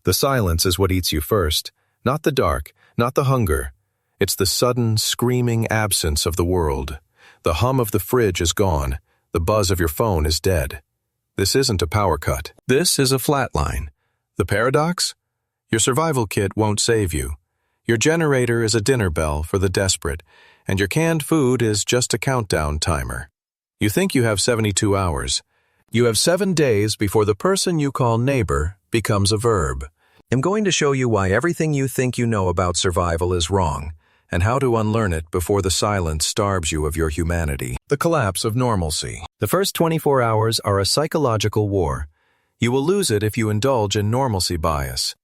The silence is what eats you first, not the dark, not the hunger. It's the sudden, screaming absence of the world. The hum of the fridge is gone. The buzz of your phone is dead. This isn't a power cut. This is a flatline. The paradox? Your survival kit won't save you. Your generator is a dinner bell for the desperate, and your canned food is just a countdown timer. You think you have 72 hours. You have 7 days before the person you call neighbor becomes a verb. I'm going to show you why everything you think you know about survival is wrong, and how to unlearn it before the silence starves you of your humanity. The collapse of normalcy. The first 24 hours are a psychological war. You will lose it if you indulge in normalcy bias.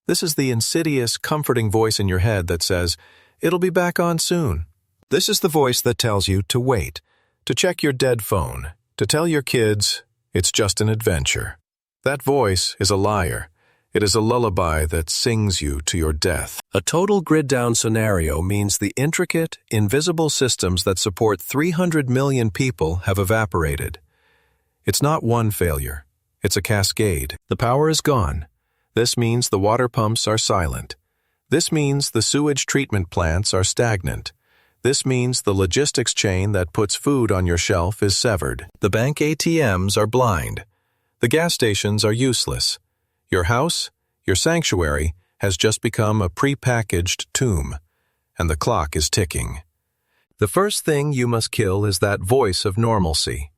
This is the insidious, comforting voice in your head that says, "It'll be back on soon." This is the voice that tells you to wait, to check your dead phone, to tell your kids, it's just an adventure. That voice is a liar. It is a lullaby that sings you to your death. A total grid-down scenario means the intricate, invisible systems that support 300 million people have evaporated. It's not one failure. It's a cascade. The power is gone. This means the water pumps are silent. This means the sewage treatment plants are stagnant. This means the logistics chain that puts food on your shelf is severed. The bank ATMs are blind. The gas stations are useless. Your house, your sanctuary, has just become a pre-packaged tomb, and the clock is ticking. The first thing you must kill is that voice of normalcy.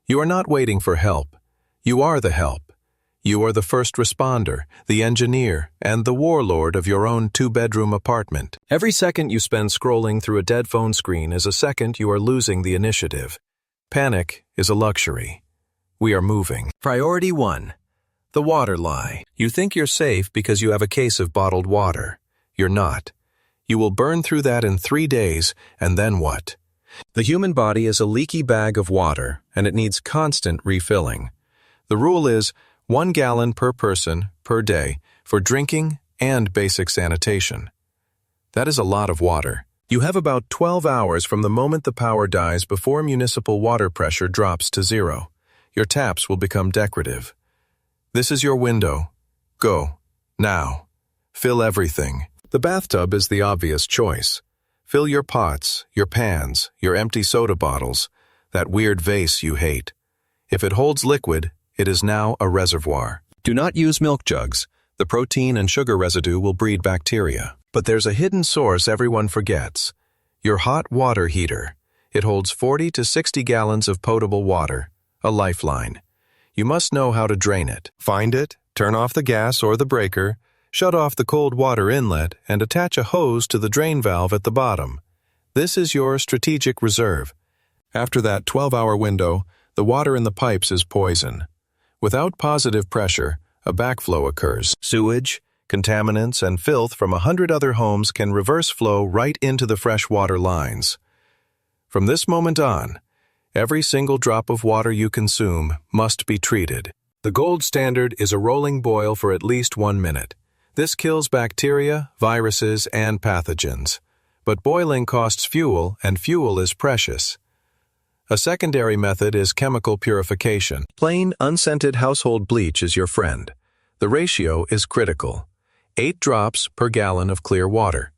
You are not waiting for help. You are the help. You are the first responder, the engineer, and the warlord of your own 2-bedroom apartment. Every second you spend scrolling through a dead phone screen is a second you are losing the initiative. Panic is a luxury. We are moving. Priority 1. The water lie. You think you're safe because you have a case of bottled water. You're not. You will burn through that in 3 days, and then what? The human body is a leaky bag of water, and it needs constant refilling. The rule is 1 gallon per person per day for drinking and basic sanitation. That is a lot of water. You have about 12 hours from the moment the power dies before municipal water pressure drops to 0. Your taps will become decorative. This is your window. Go. Now. Fill everything. The bathtub is the obvious choice. Fill your pots, your pans, your empty soda bottles, that weird vase you hate. If it holds liquid, it is now a reservoir. Do not use milk jugs. The protein and sugar residue will breed bacteria. But there's a hidden source everyone forgets. Your hot water heater. It holds 40 to 60 gallons of potable water, a lifeline. You must know how to drain it. Find it, turn off the gas or the breaker, shut off the cold water inlet, and attach a hose to the drain valve at the bottom. This is your strategic reserve. After that 12-hour window, the water in the pipes is poison. Without positive pressure, a backflow occurs. Sewage, contaminants, and filth from 100 other homes can reverse flow right into the freshwater lines. From this moment on, every single drop of water you consume must be treated. The gold standard is a rolling boil for at least 1 minute. This kills bacteria, viruses, and pathogens. But boiling costs fuel, and fuel is precious. A secondary method is chemical purification. Plain, unscented household bleach is your friend. The ratio is critical. 8 drops per gallon of clear water.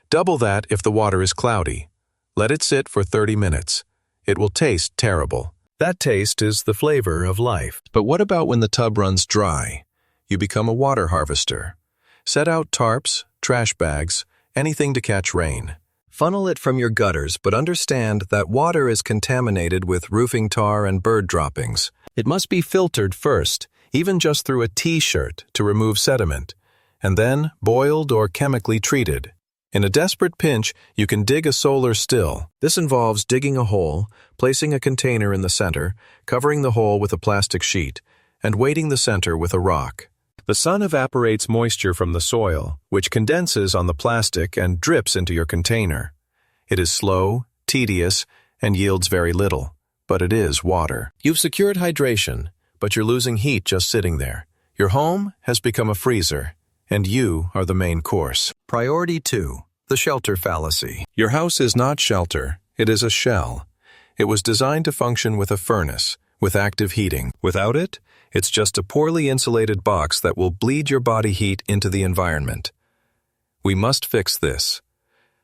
Double that if the water is cloudy. Let it sit for 30 minutes. It will taste terrible. That taste is the flavor of life. But what about when the tub runs dry? You become a water harvester. Set out tarps, trash bags, anything to catch rain. Funnel it from your gutters, but understand that water is contaminated with roofing tar and bird droppings. It must be filtered first, even just through a T-shirt to remove sediment, and then boiled or chemically treated. In a desperate pinch, you can dig a solar still. This involves digging a hole, placing a container in the center, covering the hole with a plastic sheet, and weighting the center with a rock. The sun evaporates moisture from the soil, which condenses on the plastic and drips into your container. It is slow, tedious, and yields very little, but it is water. You've secured hydration, but you're losing heat just sitting there. Your home has become a freezer, and you are the main course. Priority 2. The shelter fallacy. Your house is not shelter, it is a shell. It was designed to function with a furnace, with active heating. Without it, It's just a poorly insulated box that will bleed your body heat into the environment. We must fix this.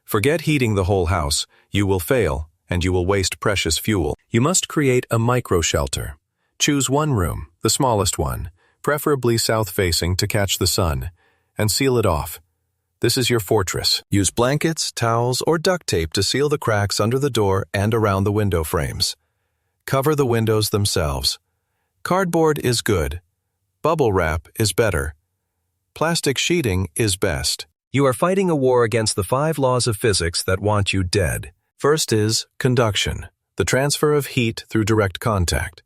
Forget heating the whole house. You will fail, and you will waste precious fuel. You must create a micro-shelter. Choose one room, the smallest one, preferably south-facing to catch the sun, and seal it off. This is your fortress. Use blankets, towels, or duct tape to seal the cracks under the door and around the window frames. Cover the windows themselves. Cardboard is good. Bubble wrap is better. Plastic sheeting is best. You are fighting a war against the 5 laws of physics that want you dead. First is conduction, the transfer of heat through direct contact.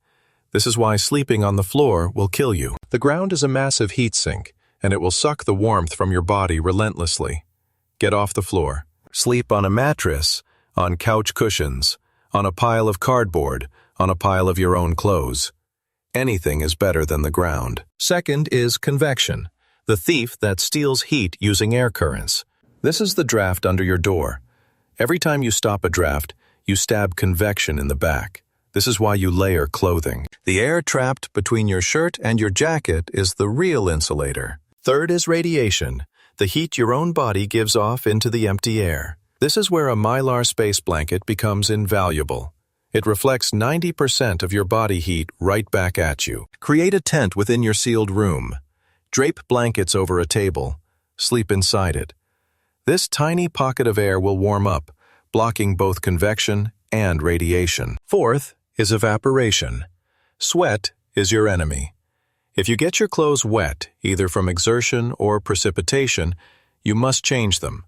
This is why sleeping on the floor will kill you. The ground is a massive heat sink, and it will suck the warmth from your body relentlessly. Get off the floor. Sleep on a mattress, on couch cushions, on a pile of cardboard, on a pile of your own clothes. Anything is better than the ground. Second is convection, the thief that steals heat using air currents. This is the draft under your door. Every time you stop a draft, you stab convection in the back. This is why you layer clothing. The air trapped between your shirt and your jacket is the real insulator. Third is radiation, the heat your own body gives off into the empty air. This is where a Mylar space blanket becomes invaluable. It reflects 90% of your body heat right back at you. Create a tent within your sealed room. Drape blankets over a table. Sleep inside it. This tiny pocket of air will warm up, blocking both convection and radiation. Fourth is evaporation. Sweat is your enemy. If you get your clothes wet, either from exertion or precipitation, you must change them.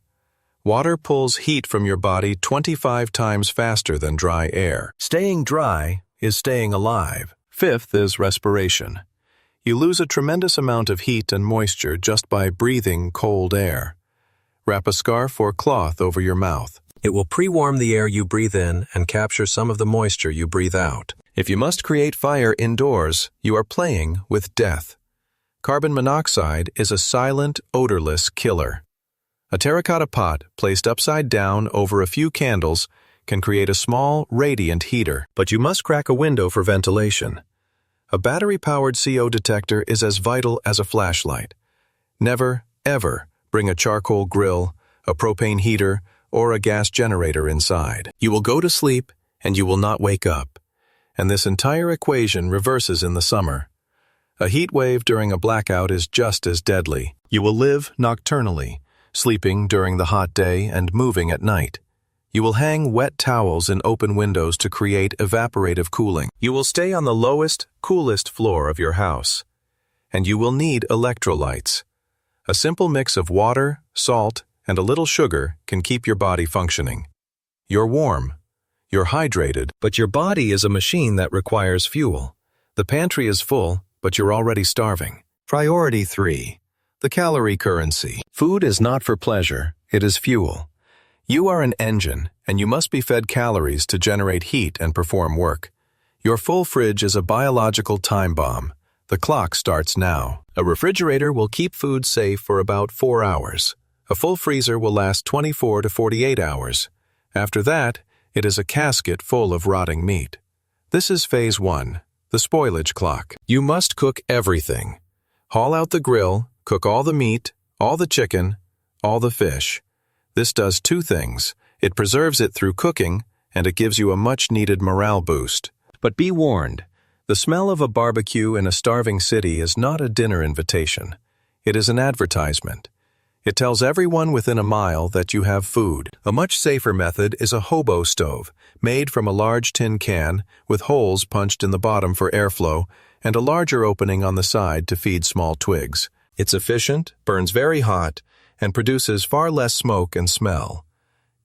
Water pulls heat from your body 25 times faster than dry air. Staying dry is staying alive. Fifth is respiration. You lose a tremendous amount of heat and moisture just by breathing cold air. Wrap a scarf or cloth over your mouth. It will pre-warm the air you breathe in and capture some of the moisture you breathe out. If you must create fire indoors, you are playing with death. Carbon monoxide is a silent, odorless killer. A terracotta pot placed upside down over a few candles can create a small, radiant heater, but you must crack a window for ventilation. A battery-powered CO detector is as vital as a flashlight. Never, ever bring a charcoal grill, a propane heater, or a gas generator inside. You will go to sleep and you will not wake up. And this entire equation reverses in the summer. A heat wave during a blackout is just as deadly. You will live nocturnally, sleeping during the hot day and moving at night. You will hang wet towels in open windows to create evaporative cooling. You will stay on the lowest, coolest floor of your house. And you will need electrolytes. A simple mix of water, salt, and a little sugar can keep your body functioning. You're warm. You're hydrated, but your body is a machine that requires fuel. The pantry is full, but you're already starving. Priority 3. The calorie currency. Food is not for pleasure, it is fuel. You are an engine, and you must be fed calories to generate heat and perform work. Your full fridge is a biological time bomb. The clock starts now. A refrigerator will keep food safe for about 4 hours. A full freezer will last 24 to 48 hours. After that, it is a casket full of rotting meat. This is phase 1, the spoilage clock. You must cook everything. Haul out the grill, cook all the meat, all the chicken, all the fish. This does 2 things. It preserves it through cooking, and it gives you a much-needed morale boost. But be warned, the smell of a barbecue in a starving city is not a dinner invitation. It is an advertisement. It tells everyone within a mile that you have food. A much safer method is a hobo stove, made from a large tin can with holes punched in the bottom for airflow and a larger opening on the side to feed small twigs. It's efficient, burns very hot, and produces far less smoke and smell.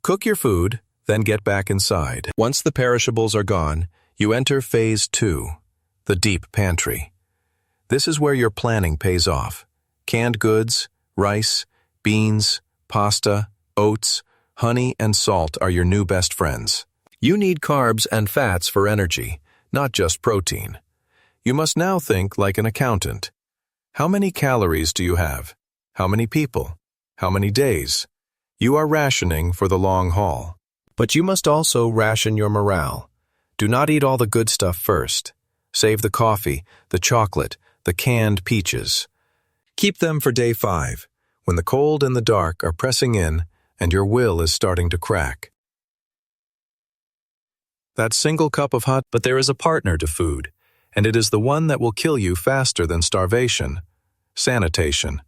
Cook your food, then get back inside. Once the perishables are gone, you enter phase 2, the deep pantry. This is where your planning pays off. Canned goods, rice, beans, pasta, oats, honey, and salt are your new best friends. You need carbs and fats for energy, not just protein. You must now think like an accountant. How many calories do you have? How many people? How many days? You are rationing for the long haul. But you must also ration your morale. Do not eat all the good stuff first. Save the coffee, the chocolate, the canned peaches. Keep them for day 5, when the cold and the dark are pressing in and your will is starting to crack. That single cup of hot, but there is a partner to food, and it is the one that will kill you faster than starvation. Sanitation.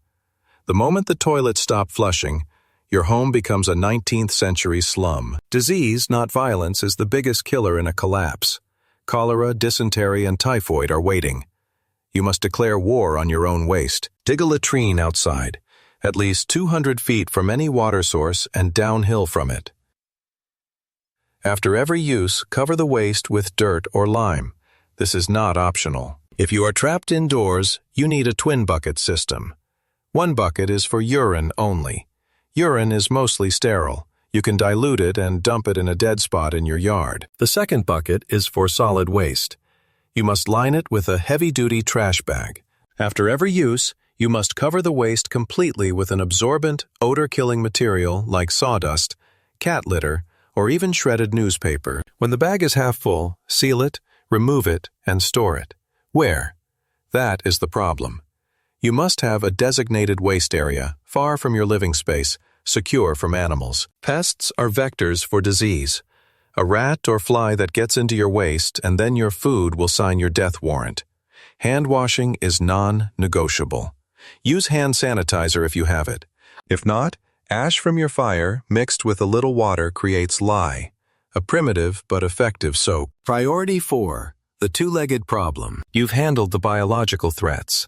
The moment the toilets stop flushing, your home becomes a 19th century slum. Disease, not violence, is the biggest killer in a collapse. Cholera, dysentery, and typhoid are waiting. You must declare war on your own waste. Dig a latrine outside, at least 200 feet from any water source and downhill from it. After every use, cover the waste with dirt or lime. This is not optional. If you are trapped indoors, you need a twin bucket system. One bucket is for urine only. Urine is mostly sterile. You can dilute it and dump it in a dead spot in your yard. The second bucket is for solid waste. You must line it with a heavy-duty trash bag. After every use, you must cover the waste completely with an absorbent, odor-killing material like sawdust, cat litter, or even shredded newspaper. When the bag is half full, seal it, remove it, and store it. Where? That is the problem. You must have a designated waste area, far from your living space, secure from animals. Pests are vectors for disease. A rat or fly that gets into your waste and then your food will sign your death warrant. Hand washing is non-negotiable. Use hand sanitizer if you have it. If not, ash from your fire mixed with a little water creates lye, a primitive but effective soap. Priority 4. The two-legged problem. You've handled the biological threats.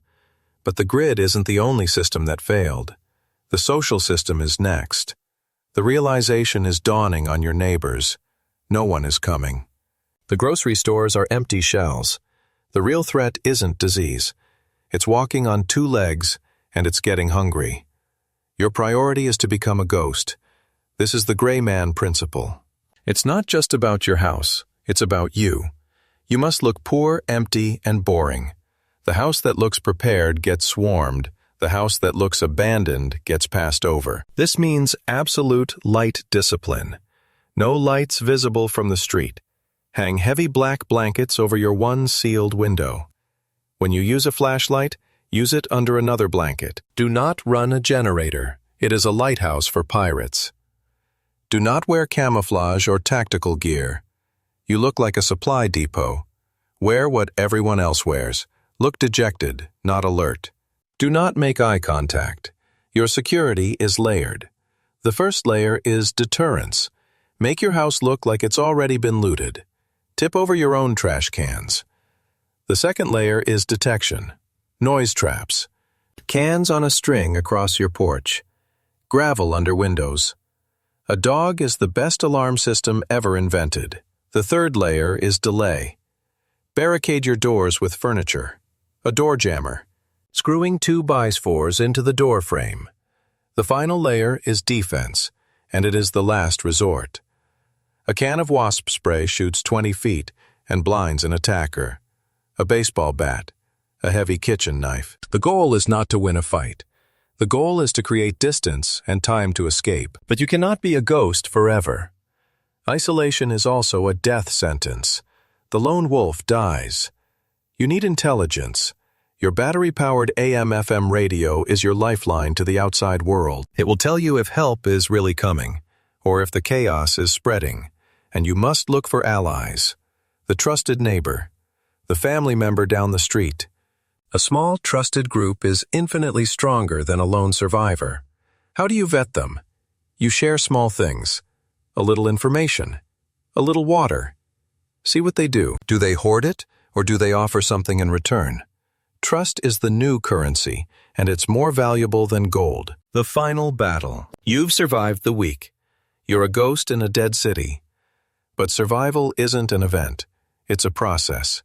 But the grid isn't the only system that failed. The social system is next. The realization is dawning on your neighbors. No one is coming. The grocery stores are empty shells. The real threat isn't disease. It's walking on 2 legs, and it's getting hungry. Your priority is to become a ghost. This is the gray man principle. It's not just about your house. It's about you. You must look poor, empty, and boring. The house that looks prepared gets swarmed. The house that looks abandoned gets passed over. This means absolute light discipline. No lights visible from the street. Hang heavy black blankets over your one sealed window. When you use a flashlight, use it under another blanket. Do not run a generator. It is a lighthouse for pirates. Do not wear camouflage or tactical gear. You look like a supply depot. Wear what everyone else wears. Look dejected, not alert. Do not make eye contact. Your security is layered. The first layer is deterrence. Make your house look like it's already been looted. Tip over your own trash cans. The second layer is detection. Noise traps. Cans on a string across your porch. Gravel under windows. A dog is the best alarm system ever invented. The third layer is delay. Barricade your doors with furniture. A door jammer. Screwing 2x4s into the door frame. The final layer is defense, and it is the last resort. A can of wasp spray shoots 20 feet and blinds an attacker. A baseball bat. A heavy kitchen knife. The goal is not to win a fight. The goal is to create distance and time to escape. But you cannot be a ghost forever. Isolation is also a death sentence. The lone wolf dies. You need intelligence. Your battery-powered AM/FM radio is your lifeline to the outside world. It will tell you if help is really coming, or if the chaos is spreading, and you must look for allies. The trusted neighbor. The family member down the street. A small, trusted group is infinitely stronger than a lone survivor. How do you vet them? You share small things. A little information. A little water. See what they do. Do they hoard it, or do they offer something in return? Trust is the new currency, and it's more valuable than gold. The final battle. You've survived the week. You're a ghost in a dead city. But survival isn't an event. It's a process.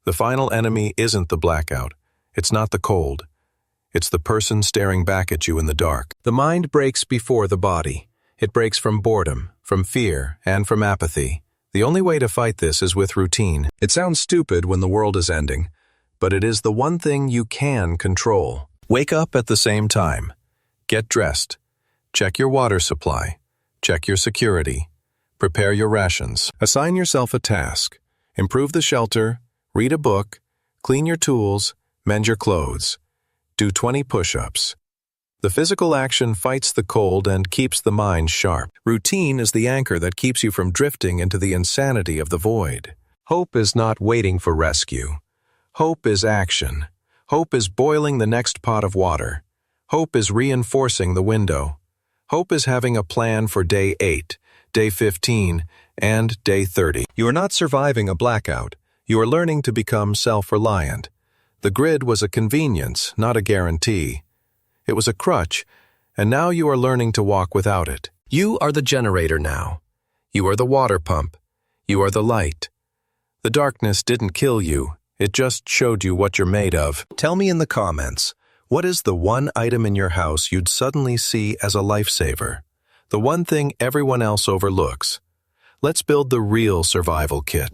The final enemy isn't the blackout. It's not the cold. It's the person staring back at you in the dark. The mind breaks before the body. It breaks from boredom, from fear, and from apathy. The only way to fight this is with routine. It sounds stupid when the world is ending, but it is the one thing you can control. Wake up at the same time. Get dressed. Check your water supply. Check your security. Prepare your rations. Assign yourself a task. Improve the shelter. Read a book, clean your tools, mend your clothes. Do 20 push-ups. The physical action fights the cold and keeps the mind sharp. Routine is the anchor that keeps you from drifting into the insanity of the void. Hope is not waiting for rescue. Hope is action. Hope is boiling the next pot of water. Hope is reinforcing the window. Hope is having a plan for day 8, day 15, and day 30. You are not surviving a blackout. You are learning to become self-reliant. The grid was a convenience, not a guarantee. It was a crutch, and now you are learning to walk without it. You are the generator now. You are the water pump. You are the light. The darkness didn't kill you. It just showed you what you're made of. Tell me in the comments, what is the one item in your house you'd suddenly see as a lifesaver? The one thing everyone else overlooks. Let's build the real survival kit.